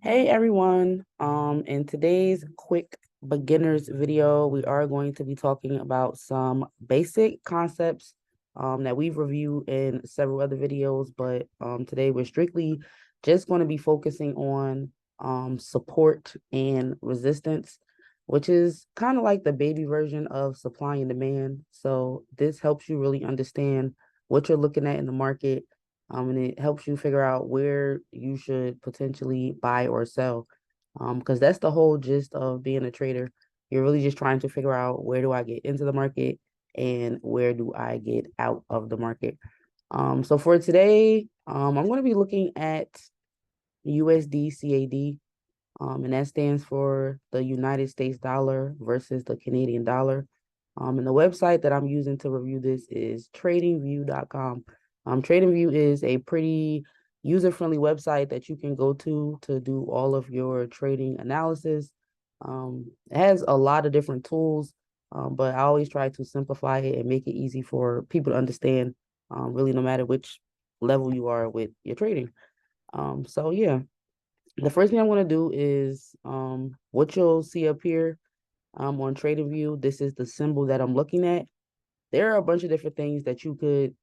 Hey everyone. In today's quick beginners video, we are going to be talking about some basic concepts that we've reviewed in several other videos, but today we're strictly just going to be focusing on support and resistance, which is kind of like the baby version of supply and demand. So this helps you really understand what you're looking at in the market, and it helps you figure out where you should potentially buy or sell. Because that's the whole gist of being a trader. You're really just trying to figure out, where do I get into the market and where do I get out of the market. So for today, I'm going to be looking at USD CAD, and that stands for the United States dollar versus the Canadian dollar. And the website that I'm using to review this is tradingview.com. TradingView is a pretty user-friendly website that you can go to do all of your trading analysis. It has a lot of different tools, but I always try to simplify it and make it easy for people to understand, really no matter which level you are with your trading. So yeah, the first thing I want to do is what you'll see up here on TradingView. This is the symbol that I'm looking at. There are a bunch of different things that you could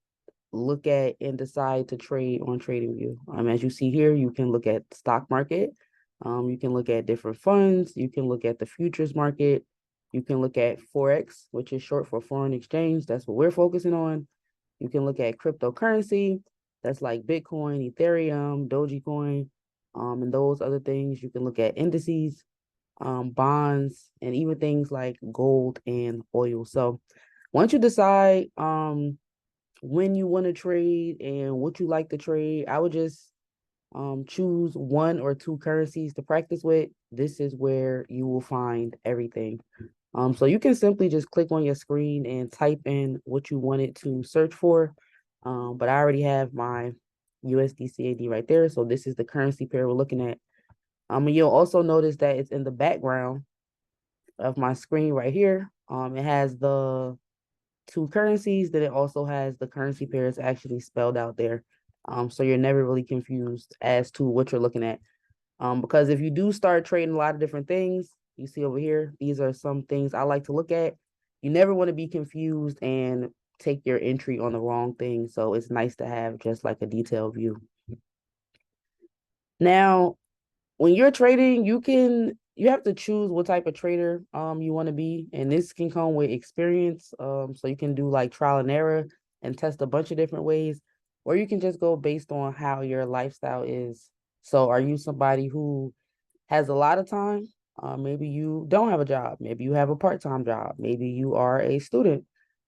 look at and decide to trade on TradingView. As you see here, you can look at stock market. You can look at different funds. You can look at the futures market. You can look at Forex, which is short for foreign exchange. That's what we're focusing on. You can look at cryptocurrency. That's like Bitcoin, Ethereum, Dogecoin, and those other things. You can look at indices, bonds, and even things like gold and oil. So once you decide when you want to trade and what you like to trade, I would just choose one or two currencies to practice with. This is where you will find everything. So you can simply just click on your screen and type in what you wanted to search for. But I already have my USD CAD right there. So this is the currency pair we're looking at. And you'll also notice that it's in the background of my screen right here. It has the two currencies, then it also has the currency pairs actually spelled out there. So you're never really confused as to what you're looking at. Because if you do start trading a lot of different things, you see over here, these are some things I like to look at. You never want to be confused and take your entry on the wrong thing. So it's nice to have just like a detailed view. Now, when you're trading, you have to choose what type of trader you want to be, and this can come with experience. So you can do like trial and error and test a bunch of different ways, or you can just go based on how your lifestyle is. So are you somebody who has a lot of time? Maybe you don't have a job. Maybe you have a part-time job. Maybe you are a student,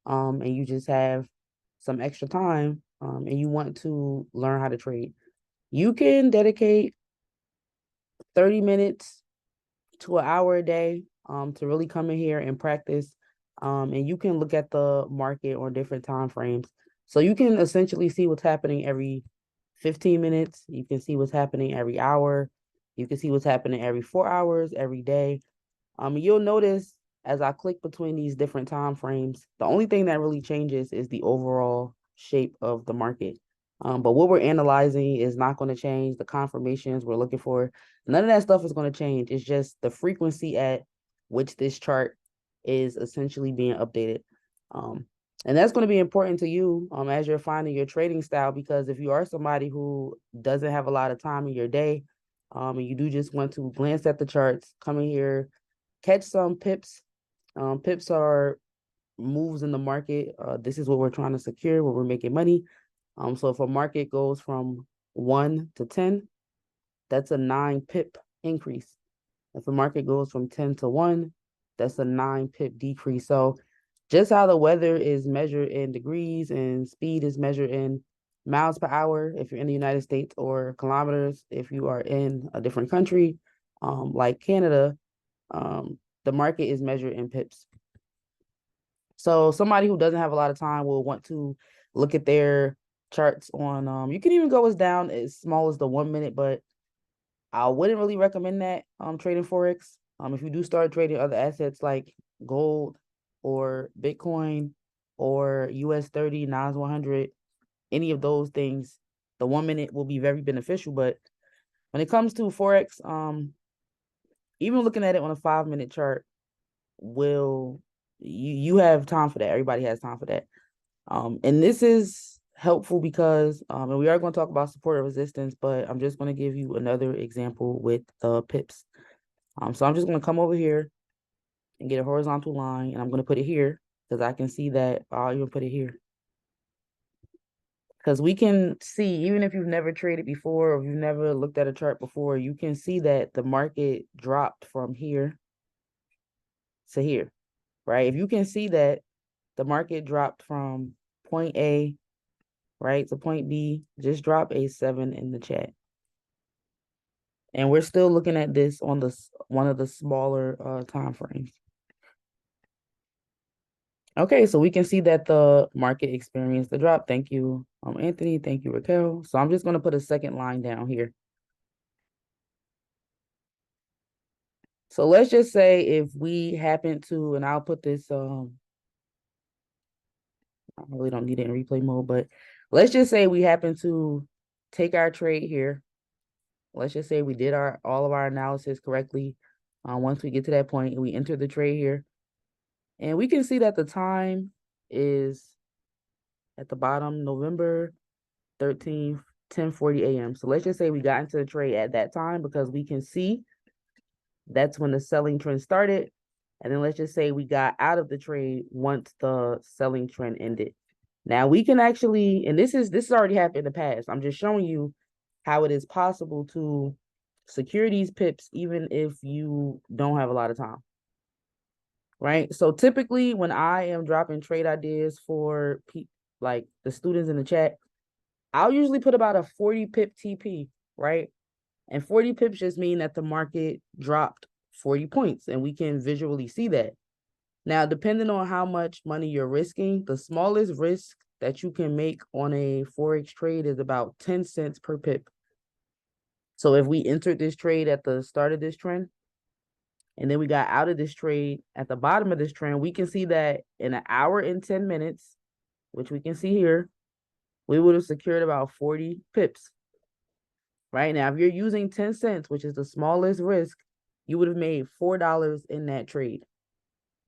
and you just have some extra time, and you want to learn how to trade. You can dedicate 30 minutes to an hour a day to really come in here and practice. And you can look at the market on different time frames. So you can essentially see what's happening every 15 minutes. You can see what's happening every hour. You can see what's happening every 4 hours, every day. You'll notice as I click between these different time frames, the only thing that really changes is the overall shape of the market. But what we're analyzing is not going to change. The confirmations we're looking for, none of that stuff is going to change. It's just the frequency at which this chart is essentially being updated. Um, and that's going to be important to you as you're finding your trading style, because if you are somebody who doesn't have a lot of time in your day, and you do just want to glance at the charts, come in here, catch some pips. Pips are moves in the market. This is what we're trying to secure, where we're making money. So if a market goes from 1 to 10, that's a 9 pip increase. If the market goes from 10 to 1, that's a 9 pip decrease. So just how the weather is measured in degrees and speed is measured in miles per hour if you're in the United States, or kilometers if you are in a different country, like Canada, the market is measured in pips. So somebody who doesn't have a lot of time will want to look at their charts on you can even go as down as small as the 1 minute, but I wouldn't really recommend that trading Forex. If you do start trading other assets like gold or Bitcoin or US 30, Nas 100, any of those things, the 1 minute will be very beneficial, but when it comes to Forex, even looking at it on a 5-minute chart you have time for that. Everybody has time for that. And this is helpful because and we are going to talk about support and resistance, but I'm just going to give you another example with the pips. So I'm just going to come over here and get a horizontal line, and I'm going to put it here because I can see that. I'll even put it here. Because we can see, even if you've never traded before or you've never looked at a chart before, you can see that the market dropped from here to here, right? If you can see that the market dropped from point A, right, to point B, just drop a 7 in the chat. And we're still looking at this on one of the smaller time frames. Okay, so we can see that the market experienced the drop. Thank you, Anthony. Thank you, Raquel. So I'm just going to put a second line down here. So let's just say if we happen to, and I'll put this, I really don't need it in replay mode, but let's just say we happen to take our trade here. Let's just say we did all of our analysis correctly. Once we get to that point, we enter the trade here. And we can see that the time is at the bottom, November 13th, 10:40 a.m. So let's just say we got into the trade at that time because we can see that's when the selling trend started. And then let's just say we got out of the trade once the selling trend ended. Now we can actually, and this has already happened in the past. I'm just showing you how it is possible to secure these pips even if you don't have a lot of time. Right? So typically when I am dropping trade ideas for like the students in the chat, I'll usually put about a 40 pip TP, right? And 40 pips just mean that the market dropped 40 points, and we can visually see that. Now, depending on how much money you're risking, the smallest risk that you can make on a Forex trade is about 10 cents per pip. So if we entered this trade at the start of this trend, and then we got out of this trade at the bottom of this trend, we can see that in an hour and 10 minutes, which we can see here, we would have secured about 40 pips. Right now, if you're using 10 cents, which is the smallest risk, you would have made $4 in that trade.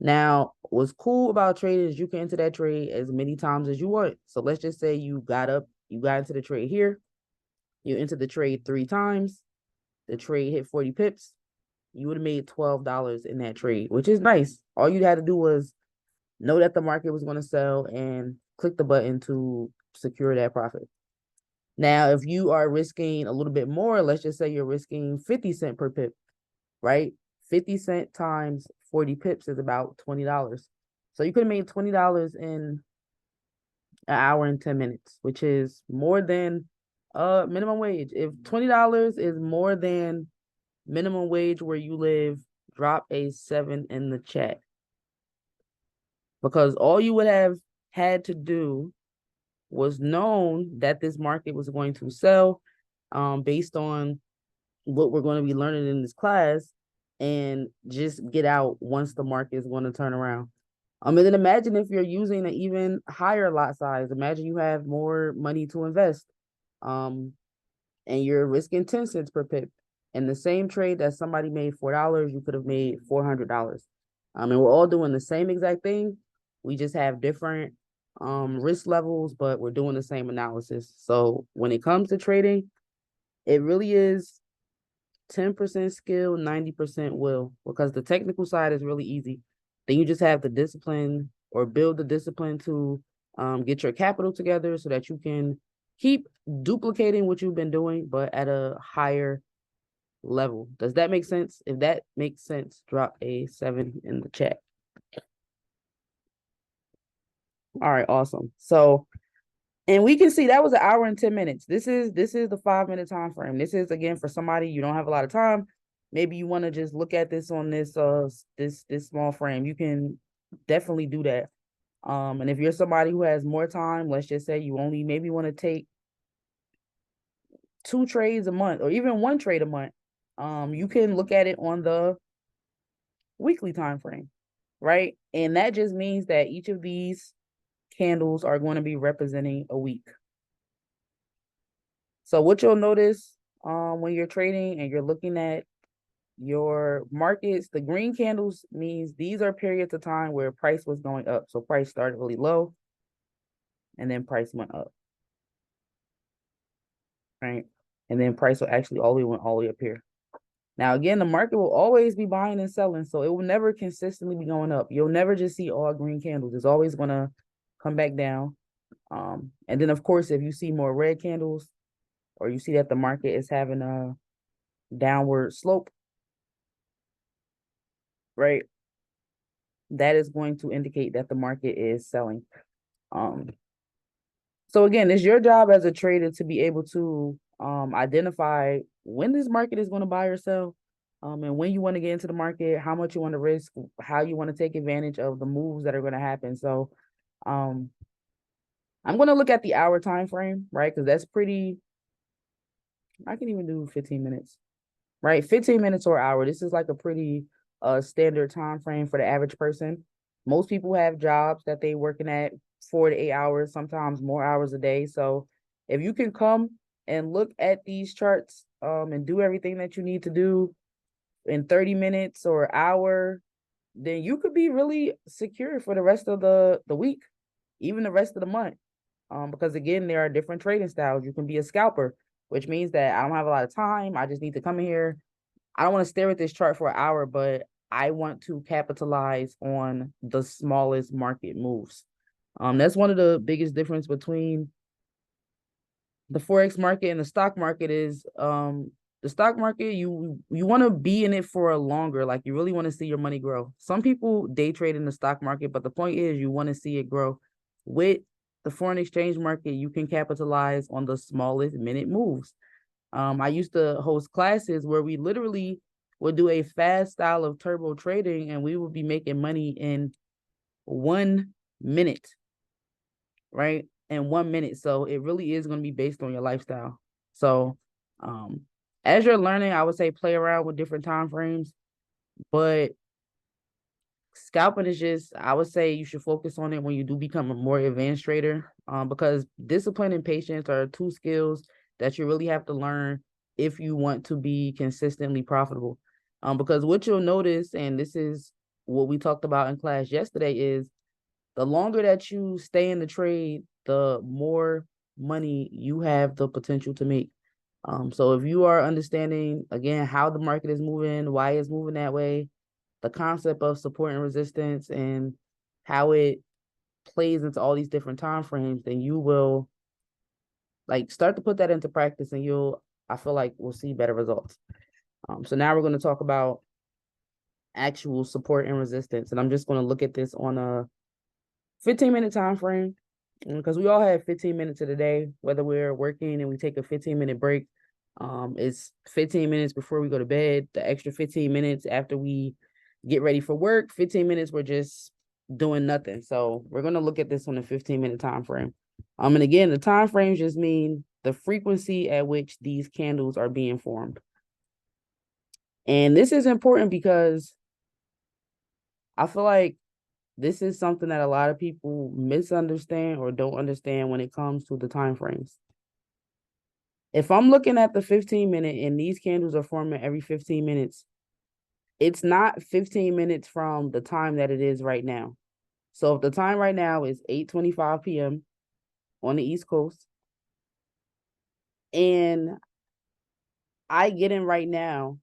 Now, what's cool about trading is you can enter that trade as many times as you want. So let's just say you got into the trade here, you entered the trade 3 times, the trade hit 40 pips, you would have made $12 in that trade, which is nice. All you had to do was know that the market was going to sell and click the button to secure that profit. Now, if you are risking a little bit more, let's just say you're risking 50 cents per pip, right? 50 cents times 40 pips is about $20. So you could have made $20 in an hour and 10 minutes, which is more than minimum wage. If $20 is more than minimum wage where you live, drop a 7 in the chat. Because all you would have had to do was known that this market was going to sell based on what we're going to be learning in this class, and just get out once the market is going to turn around. And then imagine if you're using an even higher lot size. Imagine you have more money to invest and you're risking 10 cents per pip. In the same trade that somebody made $4, you could have made $400. And we're all doing the same exact thing. We just have different risk levels, but we're doing the same analysis. So when it comes to trading, it really is 10% skill, 90% will, because the technical side is really easy. Then you just have the discipline or build the discipline to get your capital together so that you can keep duplicating what you've been doing, but at a higher level. Does that make sense? If that makes sense, drop a 7 in the chat. All right, awesome. So, and we can see that was an hour and 10 minutes. This is the 5-minute time frame. This is, again, for somebody you don't have a lot of time. Maybe you want to just look at this on this this small frame. You can definitely do that. And if you're somebody who has more time, let's just say you only maybe want to take 2 trades a month or even 1 trade a month, you can look at it on the weekly time frame, right? And that just means that each of these candles are going to be representing a week. So what you'll notice when you're trading and you're looking at your markets, the green candles means these are periods of time where price was going up. So price started really low and then price went up, right? And then price will actually went all the way up here. Now, again, the market will always be buying and selling, so it will never consistently be going up. You'll never just see all green candles. It's always going to come back down. And then, of course, if you see more red candles or you see that the market is having a downward slope, right, that is going to indicate that the market is selling. So again, it's your job as a trader to be able to identify when this market is going to buy or sell, and when you want to get into the market, how much you want to risk, how you want to take advantage of the moves that are going to happen. So I'm going to look at the hour time frame, right? Because that's pretty, I can even do 15 minutes, right? 15 minutes or an hour. This is like a pretty standard time frame for the average person. Most people have jobs that they working at 4 to 8 hours, sometimes more hours a day. So if you can come and look at these charts and do everything that you need to do in 30 minutes or an hour, then you could be really secure for the rest of the week, even the rest of the month. Because again, there are different trading styles. You can be a scalper, which means that I don't have a lot of time. I just need to come in here. I don't want to stare at this chart for an hour, but I want to capitalize on the smallest market moves. That's one of the biggest difference between the Forex market and the stock market is the stock market, you want to be in it for a longer, like you really want to see your money grow. Some people day trade in the stock market, but the point is you want to see it grow. With the foreign exchange market, you can capitalize on the smallest minute moves. I used to host classes where we literally would do a fast style of turbo trading and we would be making money in 1 minute, right? In 1 minute. So it really is going to be based on your lifestyle. So as you're learning, I would say play around with different time frames, but scalping is just, I would say you should focus on it when you do become a more advanced trader, because discipline and patience are two skills that you really have to learn if you want to be consistently profitable. Because what you'll notice, and this is what we talked about in class yesterday, is the longer that you stay in the trade, the more money you have the potential to make. So if you are understanding, again, how the market is moving, why it's moving that way, the concept of support and resistance, and how it plays into all these different time frames, then you will like start to put that into practice and I feel like we'll see better results. So now we're going to talk about actual support and resistance. And I'm just going to look at this on a 15-minute time frame because we all have 15 minutes of the day, whether we're working and we take a 15-minute break. It's 15 minutes before we go to bed, the extra 15 minutes after we get ready for work, 15 minutes we're just doing nothing. So we're going to look at this on a 15-minute time frame. And again, the time frames just mean the frequency at which these candles are being formed. And this is important because I feel like this is something that a lot of people misunderstand or don't understand when it comes to the time frames. If I'm looking at the 15-minute and these candles are forming every 15 minutes, it's not 15 minutes from the time that it is right now. So if the time right now is 8:25 p.m. on the East Coast, and I get in right now,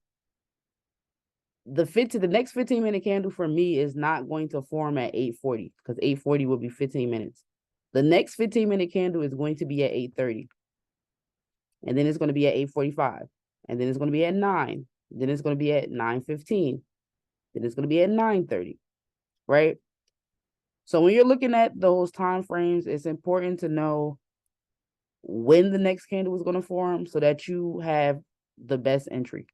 the next 15-minute candle for me is not going to form at 8:40 because 8:40 will be 15 minutes. The next 15-minute candle is going to be at 8:30. And then it's going to be at 8:45. And then it's going to be at 9. Then it's going to be at 9:15. Then it's going to be at 9:30. Right? So when you're looking at those time frames, it's important to know when the next candle is going to form so that you have the best entry.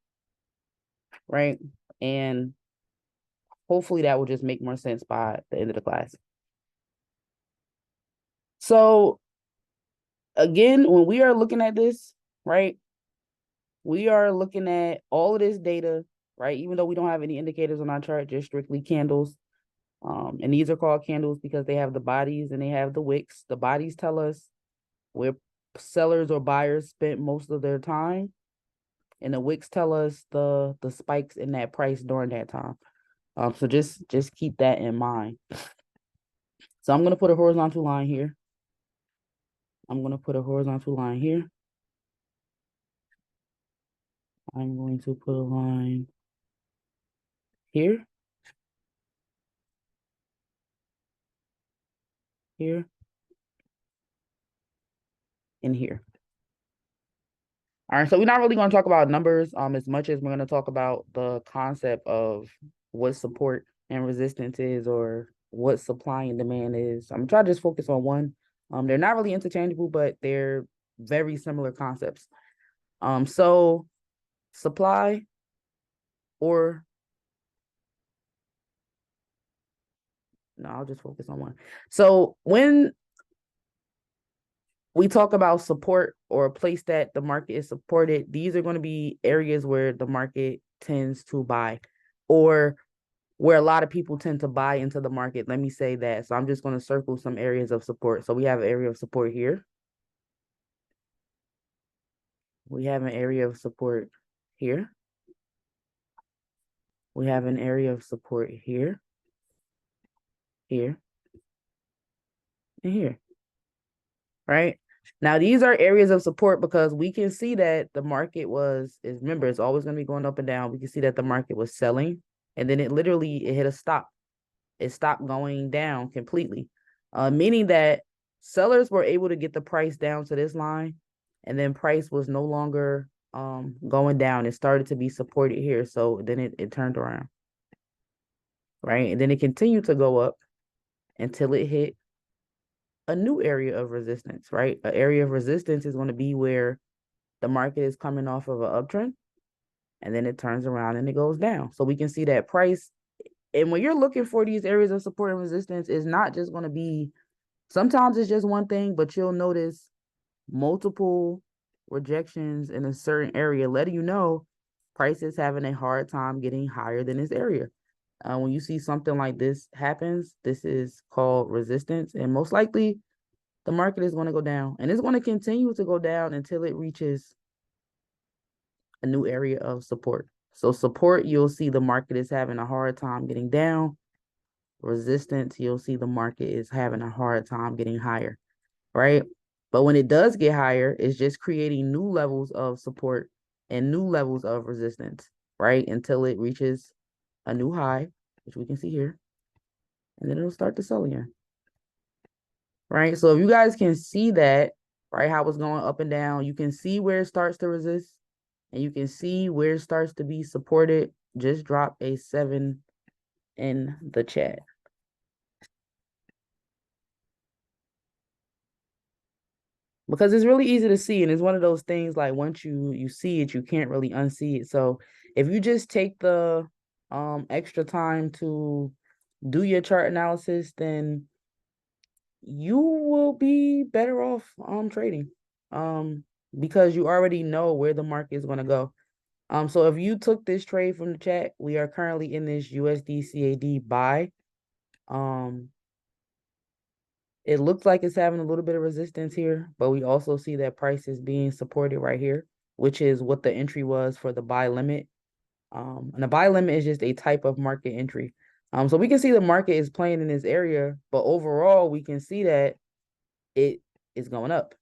Right? And hopefully that will just make more sense by the end of the class. So again, when we are looking at this, right, we are looking at all of this data, right? Even though we don't have any indicators on our chart, just strictly candles. And these are called candles because they have the bodies and they have the wicks. The bodies tell us where sellers or buyers spent most of their time. and the wicks tell us the spikes in that price during that time. So just keep that in mind. So I'm going to put a horizontal line here. I'm going to put a horizontal line here. I'm going to put a line here, here, and here. All right, so we're not really going to talk about numbers as much as we're going to talk about the concept of what support and resistance is, or what supply and demand is. I'm trying to just focus on one. They're not really interchangeable, but they're very similar concepts. So supply or no, I'll just focus on one. So when we talk about support or a place that the market is supported, these are going to be areas where the market tends to buy, or where a lot of people tend to buy into the market. Let me say that. So I'm just going to circle some areas of support. So we have an area of support here. We have an area of support here. We have an area of support here, here, and here. Right? Now, these are areas of support because we can see that the market remember, it's always going to be going up and down. We can see that the market was selling, and then it hit a stop. It stopped going down completely, meaning that sellers were able to get the price down to this line, and then price was no longer going down. It started to be supported here, so then it turned around, right? And then it continued to go up until it hit a new area of resistance, right? An area of resistance is going to be where the market is coming off of an uptrend, and then it turns around and it goes down. So we can see that price. And when you're looking for these areas of support and resistance, it's not just going to be, sometimes it's just one thing, but you'll notice multiple rejections in a certain area, letting you know price is having a hard time getting higher than this area. When you see something like this happens, this is called resistance, and most likely the market is going to go down, and it's going to continue to go down until it reaches a new area of support. So support, you'll see the market is having a hard time getting down. Resistance, you'll see the market is having a hard time getting higher, right? But when it does get higher, it's just creating new levels of support and new levels of resistance, right? Until it reaches a new high, which we can see here, and then it'll start to sell again, right? So if you guys can see that, right, how it's going up and down, you can see where it starts to resist, and you can see where it starts to be supported. Just drop a 7 in the chat. Because it's really easy to see, and it's one of those things, like once you see it, you can't really unsee it. So if you just take the extra time to do your chart analysis, then you will be better off trading, because you already know where the market is going to go. So if you took this trade from the chat, we are currently in this USD CAD buy. It looks like it's having a little bit of resistance here, but we also see that price is being supported right here, which is what the entry was for the buy limit. And the buy limit is just a type of market entry. So we can see the market is playing in this area, but overall we can see that it is going up,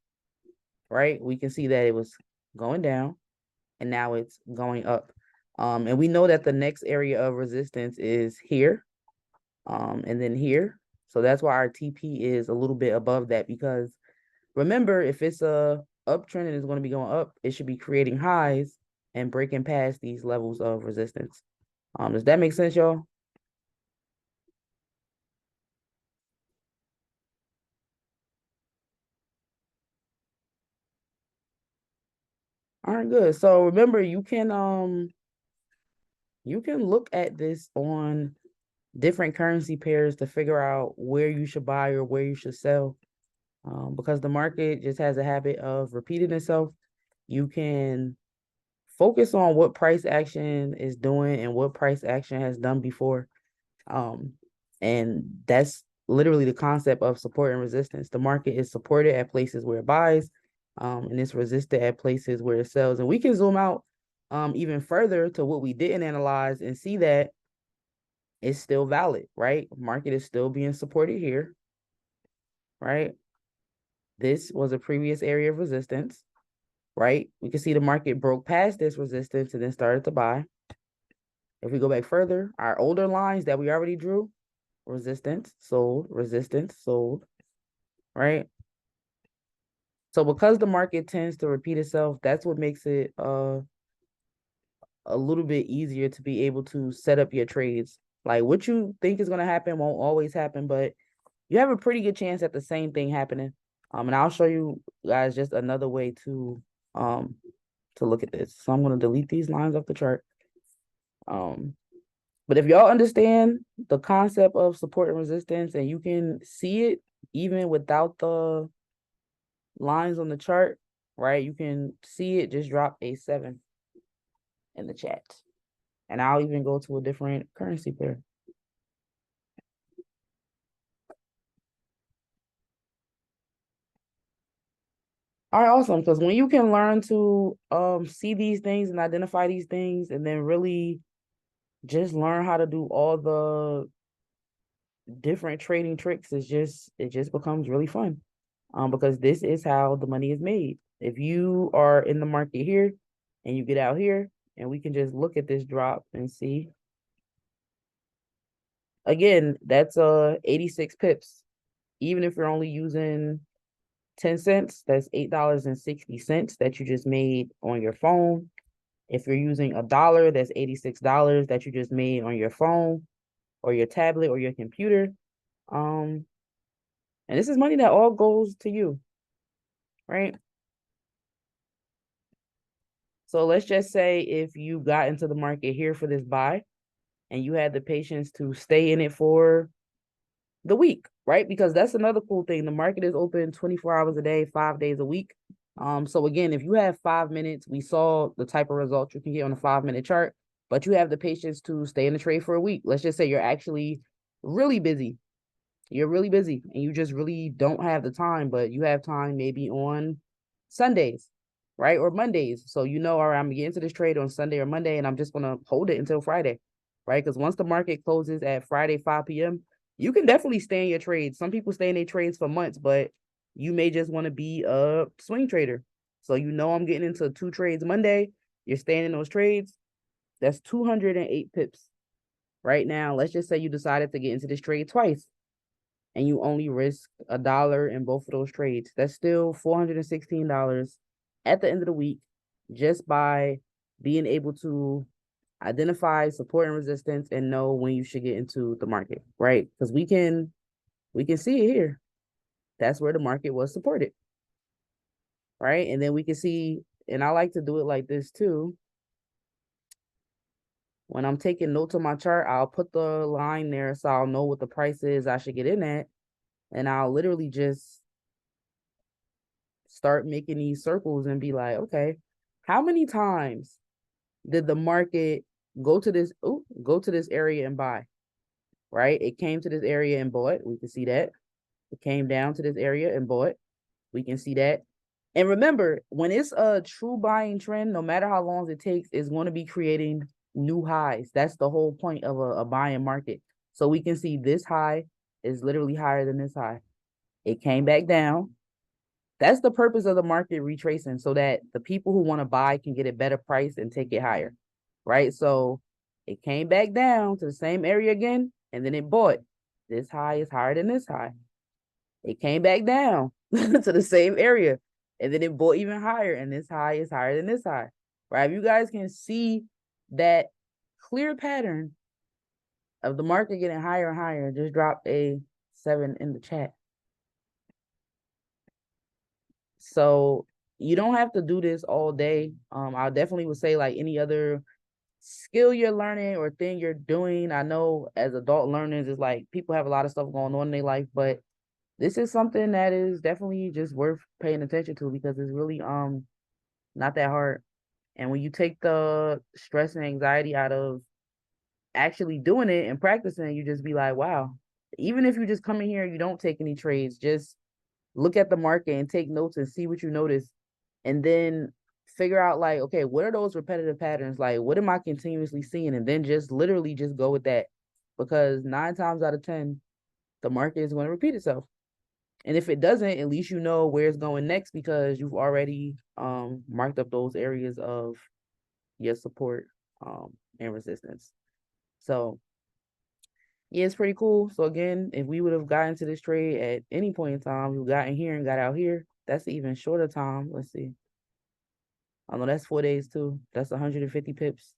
right? We can see that it was going down, and now it's going up. And we know that the next area of resistance is here, and then here. So that's why our TP is a little bit above that, because remember, if it's a uptrend and it's going to be going up, it should be creating highs and breaking past these levels of resistance. Does that make sense, y'all? All right, good. So remember, you can look at this on different currency pairs to figure out where you should buy or where you should sell. Because the market just has a habit of repeating itself. You can focus on what price action is doing and what price action has done before. And that's literally the concept of support and resistance. The market is supported at places where it buys, and it's resisted at places where it sells. And we can zoom out even further to what we didn't analyze and see that it's still valid, right? Market is still being supported here, right? This was a previous area of resistance, right? We can see the market broke past this resistance and then started to buy. If we go back further, our older lines that we already drew, resistance, sold, right? So because the market tends to repeat itself, that's what makes it a little bit easier to be able to set up your trades. Like what you think is going to happen won't always happen, but you have a pretty good chance at the same thing happening. And I'll show you guys just another way to look at this. So I'm going to delete these lines off the chart. But if y'all understand the concept of support and resistance and you can see it even without the lines on the chart, right? You can see it. Just drop a 7 in the chat. And I'll even go to a different currency pair. All right, awesome. Because when you can learn to see these things and identify these things and then really just learn how to do all the different trading tricks, it just becomes really fun. Because this is how the money is made. If you are in the market here and you get out here and we can just look at this drop and see. Again, that's 86 pips. Even if you're only using 10 cents, that's $8.60 that you just made on your phone. If you're using $1, that's $86 that you just made on your phone or your tablet or your computer. And this is money that all goes to you, right? So let's just say if you got into the market here for this buy and you had the patience to stay in it for the week, right? Because that's another cool thing. The market is open 24 hours a day, 5 days a week. So again, if you have 5 minutes, we saw the type of results you can get on a 5-minute chart, but you have the patience to stay in the trade for a week. Let's just say you're actually really busy. You're really busy and you just really don't have the time, but you have time maybe on Sundays, right? Or Mondays. So all right, I'm gonna get into this trade on Sunday or Monday and I'm just gonna hold it until Friday, right? Because once the market closes at Friday, 5 p.m., you can definitely stay in your trades. Some people stay in their trades for months, but you may just want to be a swing trader. So I'm getting into 2 trades Monday. You're staying in those trades. That's 208 pips. Right now, let's just say you decided to get into this trade twice and you only risk $1 in both of those trades. That's still $416 at the end of the week just by being able to identify support and resistance and know when you should get into the market, right? Because we can see it here. That's where the market was supported, right? And then we can see, and I like to do it like this too. When I'm taking notes on my chart, I'll put the line there so I'll know what the price is I should get in at. And I'll literally just start making these circles and be like, okay, how many times did the market go to this area and buy, right? It came to this area and bought. We can see that. It came down to this area and bought. We can see that. And remember, when it's a true buying trend, no matter how long it takes, it's going to be creating new highs. That's the whole point of a buying market. So we can see this high is literally higher than this high. It came back down. That's the purpose of the market retracing, so that the people who want to buy can get a better price and take it higher, right? So it came back down to the same area again, and then it bought. This high is higher than this high. It came back down to the same area, and then it bought even higher, and this high is higher than this high, right? If you guys can see that clear pattern of the market getting higher and higher, just drop a 7 in the chat. So you don't have to do this all day. I definitely would say like any other skill you're learning or thing you're doing. I know as adult learners, it's like people have a lot of stuff going on in their life, but this is something that is definitely just worth paying attention to because it's really not that hard. And when you take the stress and anxiety out of actually doing it and practicing, you just be like, wow. Even if you just come in here, you don't take any trades, just look at the market and take notes and see what you notice. And then figure out like, okay, what are those repetitive patterns? Like, what am I continuously seeing? And then just literally just go with that. Because 9 times out of 10, the market is going to repeat itself. And if it doesn't, at least you know where it's going next because you've already marked up those areas of your support and resistance. So yeah, it's pretty cool. So again, if we would have gotten to this trade at any point in time, we got in here and got out here, that's an even shorter time. Let's see. I know that's 4 days too. That's 150 pips.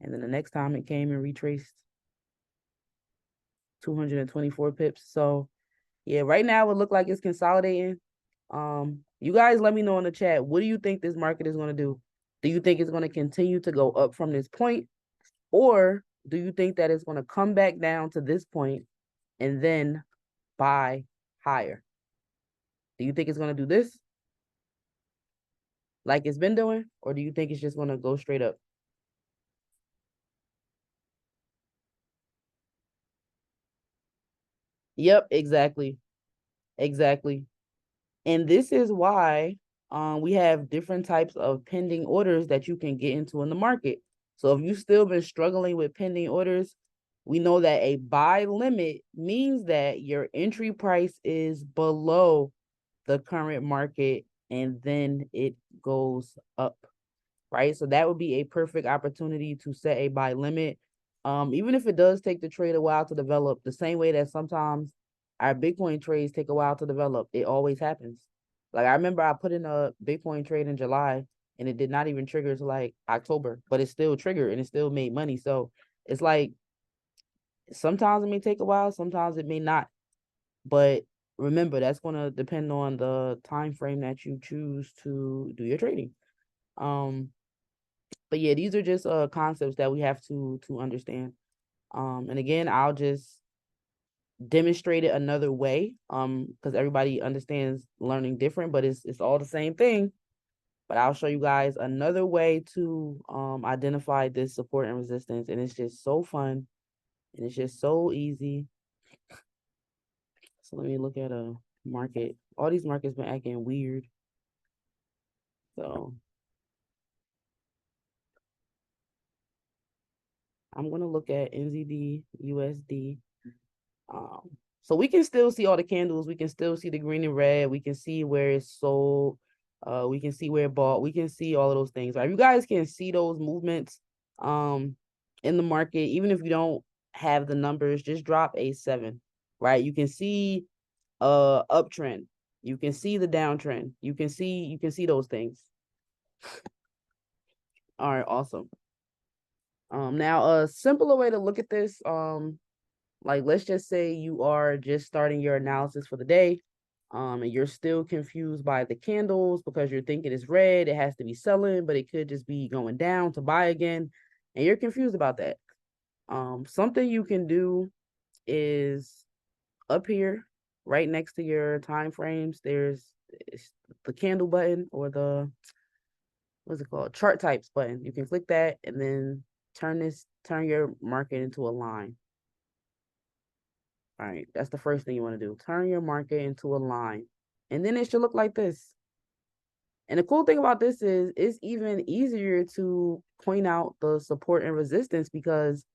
And then the next time it came and retraced 224 pips. So yeah, right now it look like it's consolidating. You guys let me know in the chat, what do you think this market is going to do? Do you think it's going to continue to go up from this point? Or do you think that it's going to come back down to this point and then buy higher? Do you think it's going to do this like it's been doing? Or do you think it's just going to go straight up? Yep, exactly. Exactly. And this is why we have different types of pending orders that you can get into in the market. So if you've still been struggling with pending orders, we know that a buy limit means that your entry price is below the current market and then it goes up, right? So that would be a perfect opportunity to set a buy limit. Even if it does take the trade a while to develop, the same way that sometimes our Bitcoin trades take a while to develop, it always happens. Like I remember I put in a Bitcoin trade in July and it did not even trigger to like October, but it still triggered and it still made money. So it's like sometimes it may take a while, sometimes it may not. But remember, that's going to depend on the time frame that you choose to do your trading. But yeah, these are just concepts that we have to understand. And again, I'll just demonstrate it another way because everybody understands learning different, but it's all the same thing. But I'll show you guys another way to identify this support and resistance, and it's just so fun and it's just so easy. So let me look at a market. All these markets been acting weird. So I'm gonna look at NZD USD. So we can still see all the candles. We can still see the green and red. We can see where it's sold. We can see where it bought. We can see all of those things. Right? You guys can see those movements in the market. Even if you don't have the numbers, just drop a 7. Right? You can see uptrend. You can see the downtrend. You can see those things. All right, awesome. Now a simpler way to look at this, like let's just say you are just starting your analysis for the day, and you're still confused by the candles because you're thinking it's red, it has to be selling, but it could just be going down to buy again, and you're confused about that. Something you can do is up here, right next to your time frames, there's the candle button or the what's it called? Chart types button. You can click that and then turn your market into a line. All right, that's the first thing you want to do. Turn your market into a line. And then it should look like this. And the cool thing about this is it's even easier to point out the support and resistance because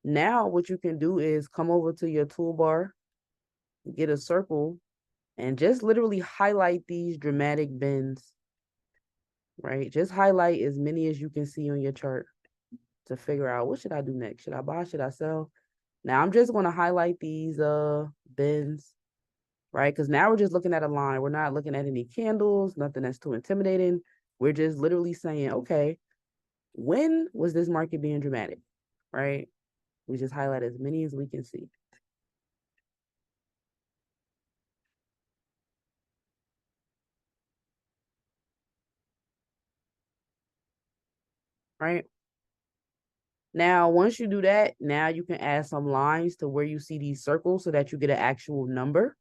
now what you can do is come over to your toolbar, get a circle, and just literally highlight these dramatic bends, right? Just highlight as many as you can see on your chart to figure out what should I do next? Should I buy? Should I sell? Now I'm just going to highlight these bends, right? Because now we're just looking at a line. We're not looking at any candles, nothing that's too intimidating. We're just literally saying, okay, when was this market being dramatic, right? We just highlight as many as we can see. Right? Now, once you do that, now you can add some lines to where you see these circles so that you get an actual number.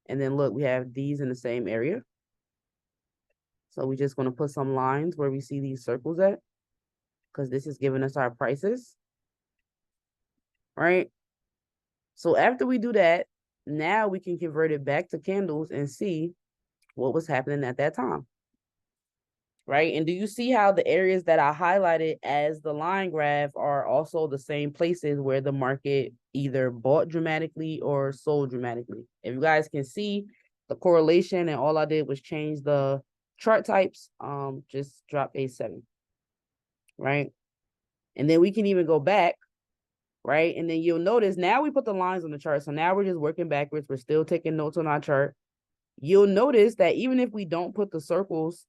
And then look, we have these in the same area. So we're just going to put some lines where we see these circles at because this is giving us our prices, right? So after we do that, now we can convert it back to candles and see what was happening at that time. right? And do you see how the areas that I highlighted as the line graph are also the same places where the market either bought dramatically or sold dramatically? If you guys can see the correlation, and all I did was change the chart types, just drop a 7, right? And then we can even go back, right? And then you'll notice now we put the lines on the chart. So now we're just working backwards. We're still taking notes on our chart. You'll notice that even if we don't put the circles,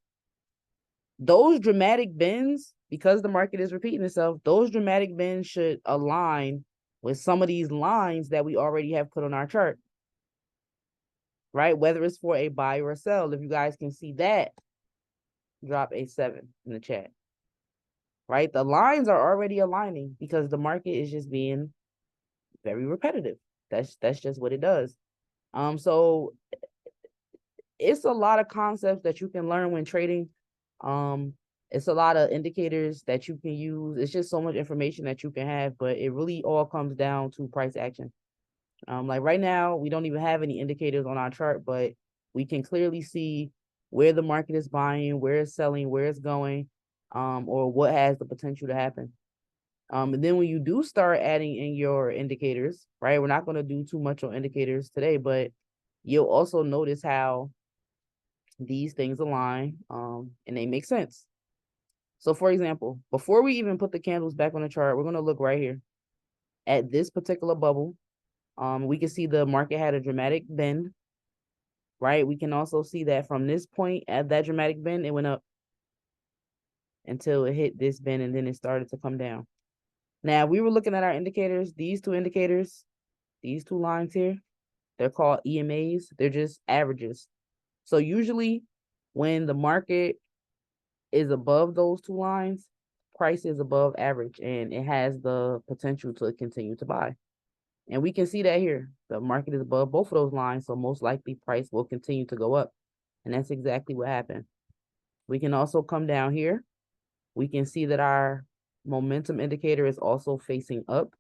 those dramatic bends, because the market is repeating itself, those dramatic bends should align with some of these lines that we already have put on our chart, right? Whether it's for a buy or a sell. If you guys can see that, drop a 7 in the chat, right? The lines are already aligning because the market is just being very repetitive. That's just what it does. So it's a lot of concepts that you can learn when trading. It's a lot of indicators that you can use. It's just so much information that you can have, but it really all comes down to price action. Like right now, we don't even have any indicators on our chart, but we can clearly see where the market is buying, where it's selling, where it's going, or what has the potential to happen. And then when you do start adding in your indicators, right? We're not going to do too much on indicators today, but you'll also notice how these things align, and they make sense. So for example, before we even put the candles back on the chart, we're going to look right here at this particular bubble. We can see the market had a dramatic bend, right? We can also see that from this point at that dramatic bend, it went up until it hit this bend, and then it started to come down. Now, we were looking at our indicators, these two indicators, these two lines here, they're called EMAs. They're just averages. So usually when the market is above those two lines, price is above average, and it has the potential to continue to buy. And we can see that here. The market is above both of those lines, so most likely price will continue to go up. And that's exactly what happened. We can also come down here. We can see that our momentum indicator is also facing up.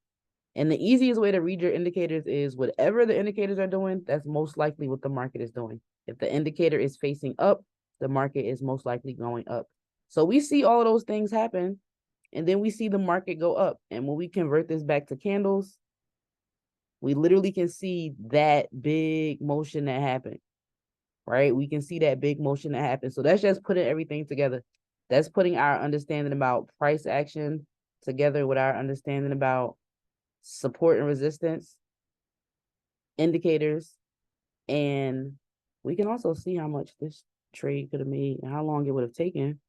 And the easiest way to read your indicators is whatever the indicators are doing, that's most likely what the market is doing. If the indicator is facing up, the market is most likely going up. So we see all of those things happen, and then we see the market go up. And when we convert this back to candles, we literally can see that big motion that happened, right? We can see that big motion that happened. So that's just putting everything together. That's putting our understanding about price action together with our understanding about support and resistance, indicators, and we can also see how much this trade could have made and how long it would have taken.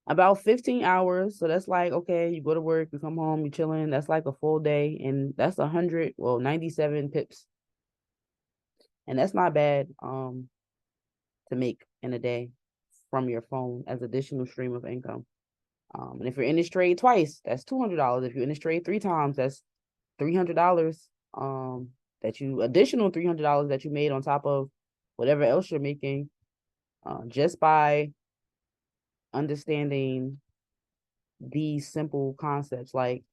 About 15 hours. So that's like, okay, you go to work, you come home, you're chilling. That's like a full day, and that's 97 pips. And that's not bad to make in a day from your phone as additional stream of income. And if you're in this trade twice, that's $200. If you're in this trade 3 times, that's $300. Additional $300 that you made on top of whatever else you're making, just by understanding these simple concepts. Like,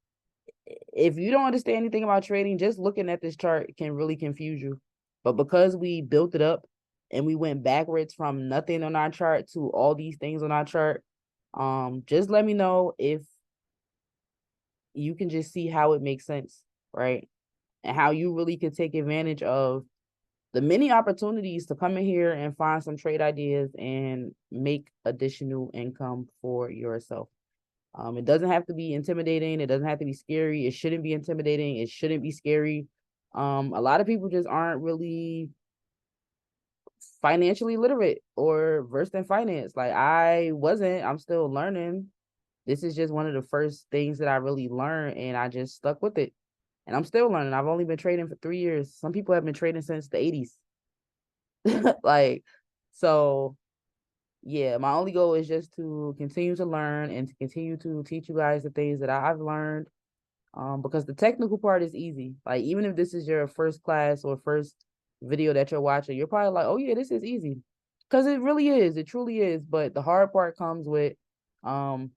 if you don't understand anything about trading, just looking at this chart can really confuse you. But because we built it up and we went backwards from nothing on our chart to all these things on our chart, just let me know if you can just see how it makes sense, right? And how you really could take advantage of the many opportunities to come in here and find some trade ideas and make additional income for yourself. It doesn't have to be intimidating. It doesn't have to be scary. It shouldn't be intimidating. It shouldn't be scary. A lot of people just aren't really financially literate or versed in finance. Like I wasn't. I'm still learning. This is just one of the first things that I really learned, and I just stuck with it. And I'm still learning. I've only been trading for 3 years. Some people have been trading since the 80s. Like, so yeah, my only goal is just to continue to learn and to continue to teach you guys the things that I've learned. Because the technical part is easy. Like, even if this is your first class or first video that you're watching, you're probably like, oh yeah, this is easy. Because it really is. It truly is. But the hard part comes with finding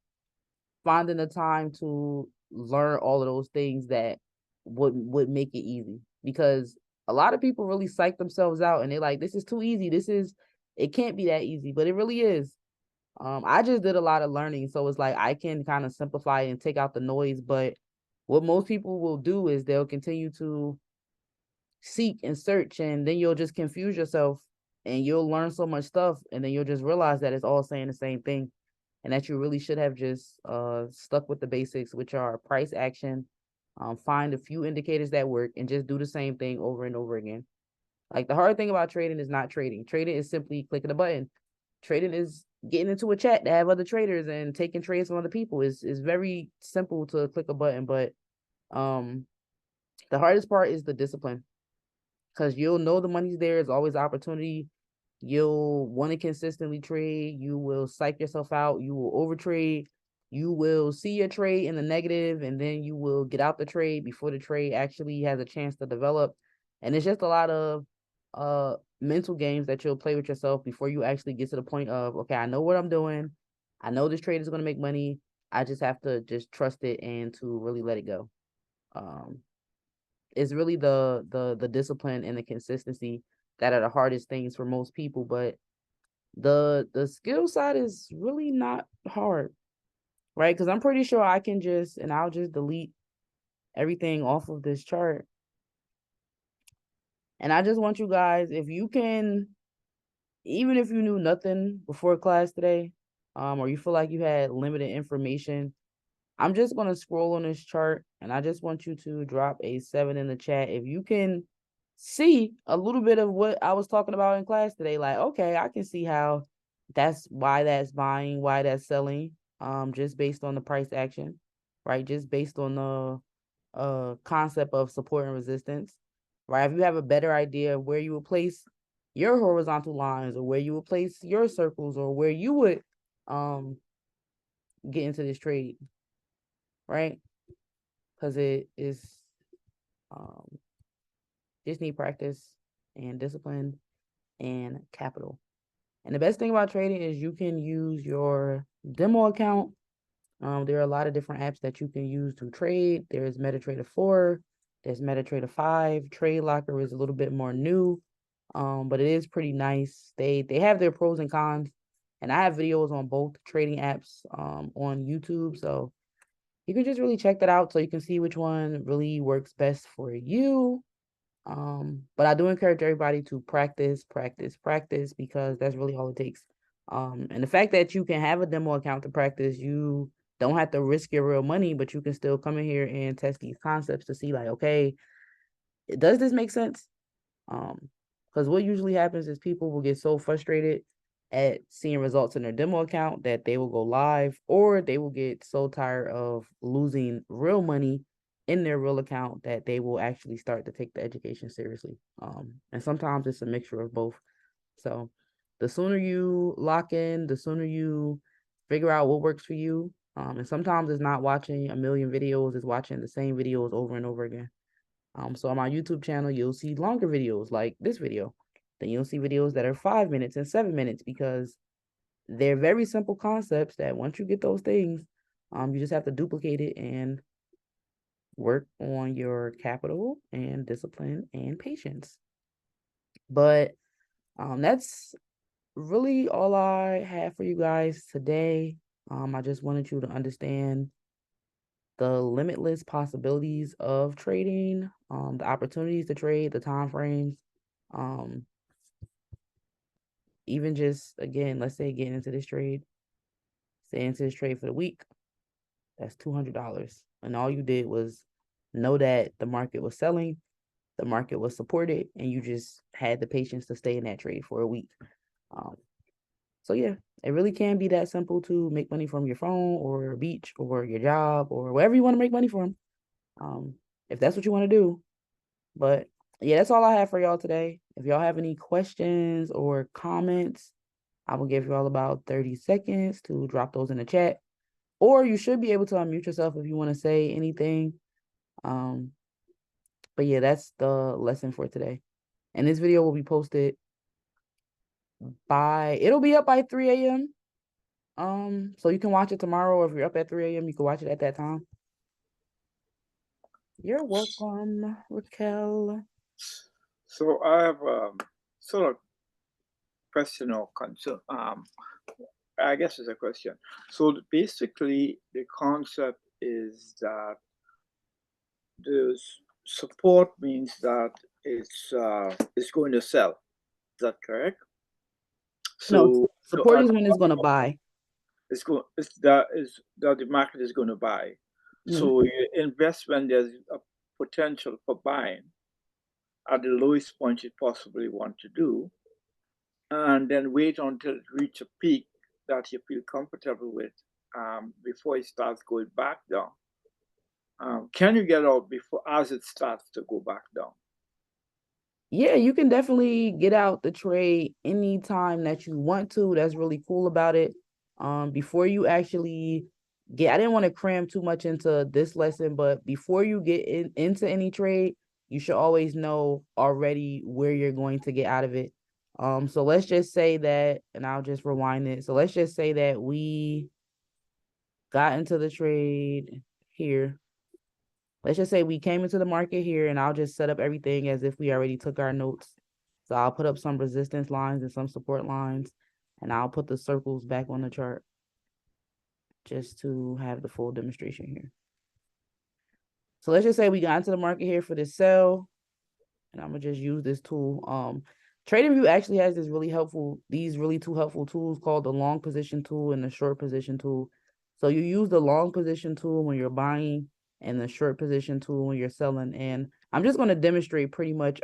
the time to learn all of those things that would make it easy. Because a lot of people really psych themselves out and they're like, this is too easy. It can't be that easy, but it really is. I just did a lot of learning, so it's like I can kind of simplify and take out the noise. But what most people will do is they'll continue to seek and search, and then you'll just confuse yourself, and you'll learn so much stuff, and then you'll just realize that it's all saying the same thing, and that you really should have just stuck with the basics, which are price action, find a few indicators that work, and just do the same thing over and over again. Like, the hard thing about trading is not trading. Trading is simply clicking a button. Trading is getting into a chat to have other traders and taking trades from other people. Is very simple to click a button, but the hardest part is the discipline, because you'll know the money's there. There's always opportunity. You'll want to consistently trade. You will psych yourself out. You will overtrade. You will see your trade in the negative, and then you will get out the trade before the trade actually has a chance to develop. And it's just a lot of mental games that you'll play with yourself before you actually get to the point of, okay, I know what I'm doing. I know this trade is going to make money. I just have to just trust it and to really let it go. It's really the discipline and the consistency that are the hardest things for most people, but the skill side is really not hard, right? Because I'm pretty sure I'll just delete everything off of this chart. And I just want you guys, if you can, even if you knew nothing before class today, or you feel like you had limited information, I'm just going to scroll on this chart, and I just want you to drop a 7 in the chat. If you can see a little bit of what I was talking about in class today, like, okay, I can see how that's why that's buying, why that's selling, just based on the price action, right? Just based on the concept of support and resistance, right? If you have a better idea of where you would place your horizontal lines, or where you would place your circles, or where you would get into this trade, right? Because it is just need practice and discipline and capital. And the best thing about trading is you can use your demo account. There are a lot of different apps that you can use to trade. There's MetaTrader 4, there's MetaTrader 5. Trade Locker is a little bit more new, but it is pretty nice. They have their pros and cons, and I have videos on both trading apps on YouTube, so you can just really check that out so you can see which one really works best for you. But I do encourage everybody to practice, because that's really all it takes. And the fact that you can have a demo account to practice, you don't have to risk your real money, but you can still come in here and test these concepts to see, like, okay, does this make sense? Because what usually happens is people will get so frustrated at seeing results in their demo account that they will go live, or they will get so tired of losing real money in their real account that they will actually start to take the education seriously. And sometimes it's a mixture of both. So the sooner you lock in, the sooner you figure out what works for you. And sometimes it's not watching a million videos, it's watching the same videos over and over again. So on my YouTube channel, you'll see longer videos like this video. Then you'll see videos that are 5 minutes and 7 minutes, because they're very simple concepts that once you get those things, you just have to duplicate it and work on your capital and discipline and patience. But that's really all I have for you guys today. I just wanted you to understand the limitless possibilities of trading, the opportunities to trade, the time frames, even just, again, let's say getting into this trade, say into this trade for the week, that's $200. And all you did was know that the market was selling, the market was supported, and you just had the patience to stay in that trade for a week. So yeah, it really can be that simple to make money from your phone or a beach or your job or wherever you want to make money from. If that's what you want to do. But yeah, that's all I have for y'all today. If y'all have any questions or comments, I will give y'all about 30 seconds to drop those in the chat. Or you should be able to unmute yourself if you want to say anything. But yeah, that's the lesson for today. And this video will be posted it'll be up by 3 a.m. So you can watch it tomorrow. If you're up at 3 a.m., you can watch it at that time. You're welcome, Raquel. So I have sort of question or concern. I guess it's a question. So basically, the concept is that the support means that it's going to sell. Is that correct? No, So support is when it's going to buy. it's that the market is going to buy. So you invest when there's a potential for buying at the lowest point you possibly want to do, and then wait until it reaches a peak that you feel comfortable with before it starts going back down. Can you get out before as it starts to go back down? Yeah, you can definitely get out the trade anytime that you want to. That's really cool about it. Before you actually I didn't want to cram too much into this lesson, but before you get into any trade, you should always know already where you're going to get out of it. So let's just say that, and I'll just rewind it. So let's just say that we got into the trade here. Let's just say we came into the market here, and I'll just set up everything as if we already took our notes. So I'll put up some resistance lines and some support lines, and I'll put the circles back on the chart just to have the full demonstration here. So let's just say we got into the market here for this sell, and I'm gonna just use this tool. TradingView actually has these really two helpful tools called the long position tool and the short position tool. So you use the long position tool when you're buying and the short position tool when you're selling. And I'm just going to demonstrate pretty much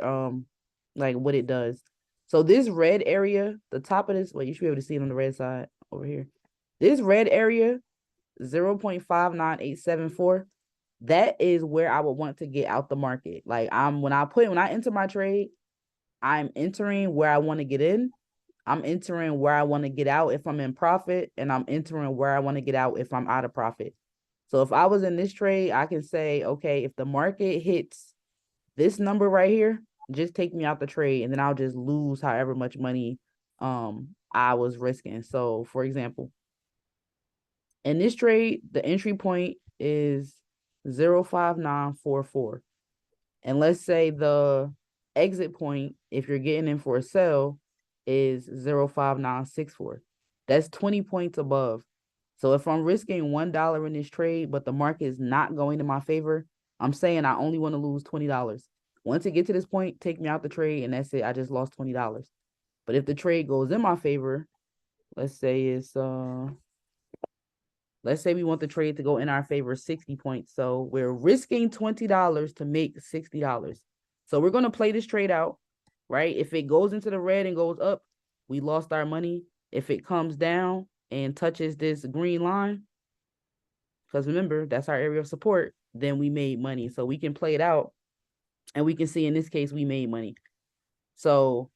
like what it does. So this red area, the top of this, well, you should be able to see it on the red side over here. This red area, 0.59874, that is where I would want to get out the market. Like when I enter my trade, I'm entering where I want to get in. I'm entering where I want to get out if I'm in profit, and I'm entering where I want to get out if I'm out of profit. So if I was in this trade, I can say, okay, if the market hits this number right here, just take me out the trade, and then I'll just lose however much money I was risking. So for example, in this trade, the entry point is 0.5944. And let's say the exit point, if you're getting in for a sell, is 0.5964. That's 20 points above. So if I'm risking $1 in this trade, but the market is not going in my favor, I'm saying I only want to lose $20. Once it gets to this point, take me out the trade, and that's it. I just lost $20. But if the trade goes in my favor, let's say we want the trade to go in our favor 60 points. So we're risking $20 to make $60. So we're going to play this trade out, right? If it goes into the red and goes up, we lost our money. If it comes down and touches this green line, because remember, that's our area of support, then we made money. So we can play it out, and we can see in this case, we made money. So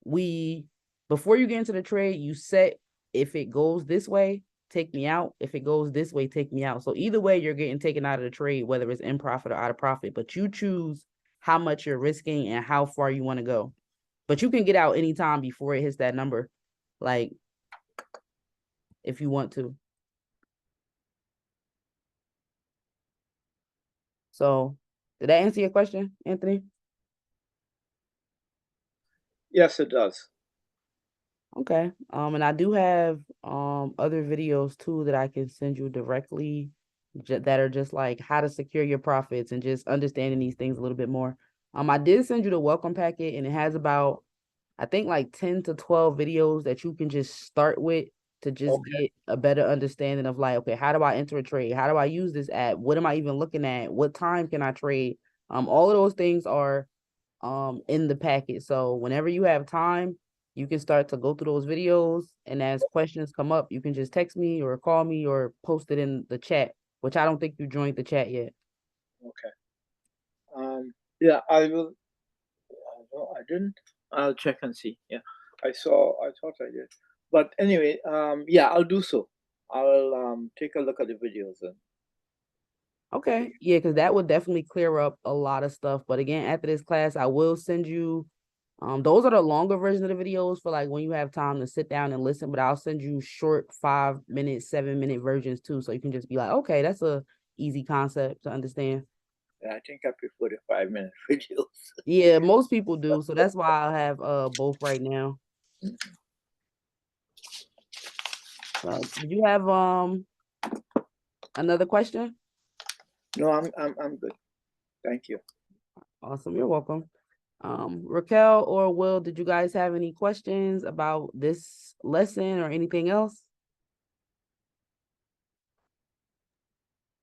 before you get into the trade, you set, if it goes this way, take me out. If it goes this way, take me out. So either way, you're getting taken out of the trade, whether it's in profit or out of profit, but you choose how much you're risking and how far you want to go. But you can get out anytime before it hits that number, like if you want to. So did that answer your question, Anthony? Yes, it does. Okay. And I do have other videos too that I can send you directly that are just like how to secure your profits and just understanding these things a little bit more. I did send you the welcome packet, and it has about, I think, like 10 to 12 videos that you can just start with to just get a better understanding of like, okay, how do I enter a trade? How do I use this app? What am I even looking at? What time can I trade? All of those things are in the packet. So whenever you have time, you can start to go through those videos, and as questions come up, you can just text me or call me or post it in the chat, which I don't think you joined the chat yet. Okay. Yeah, I will. No, I didn't. I'll check and see. Yeah, I thought I did. But anyway, yeah, I'll do so. I'll take a look at the videos then. Okay. Yeah, because that would definitely clear up a lot of stuff. But again, after this class, I will send you those are the longer version of the videos for like when you have time to sit down and listen, but I'll send you short 5-minute, 7-minute versions too. So you can just be like, okay, that's a easy concept to understand. Yeah, I think I prefer the 5-minute videos. Yeah, most people do. So that's why I have both right now. Did you have another question? No, I'm good. Thank you. Awesome, you're welcome. Raquel or Will, did you guys have any questions about this lesson or anything else?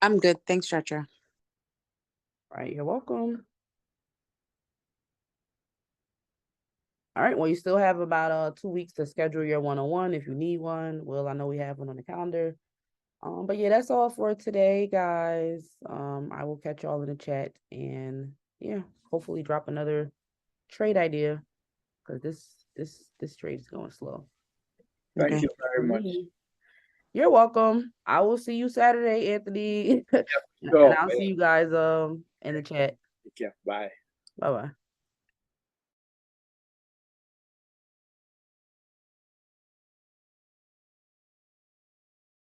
I'm good. Thanks, Chacha. All right, you're welcome. All right, well, you still have about 2 weeks to schedule your one-on-one if you need one. Well, I know we have one on the calendar. But yeah, that's all for today, guys. I will catch y'all in the chat and yeah, hopefully drop another trade idea because this trade is going slow. Thank Okay. you very much. You're welcome. I will see you Saturday, Anthony. Sure. And I'll see you guys in the chat. Yeah, bye. Bye-bye.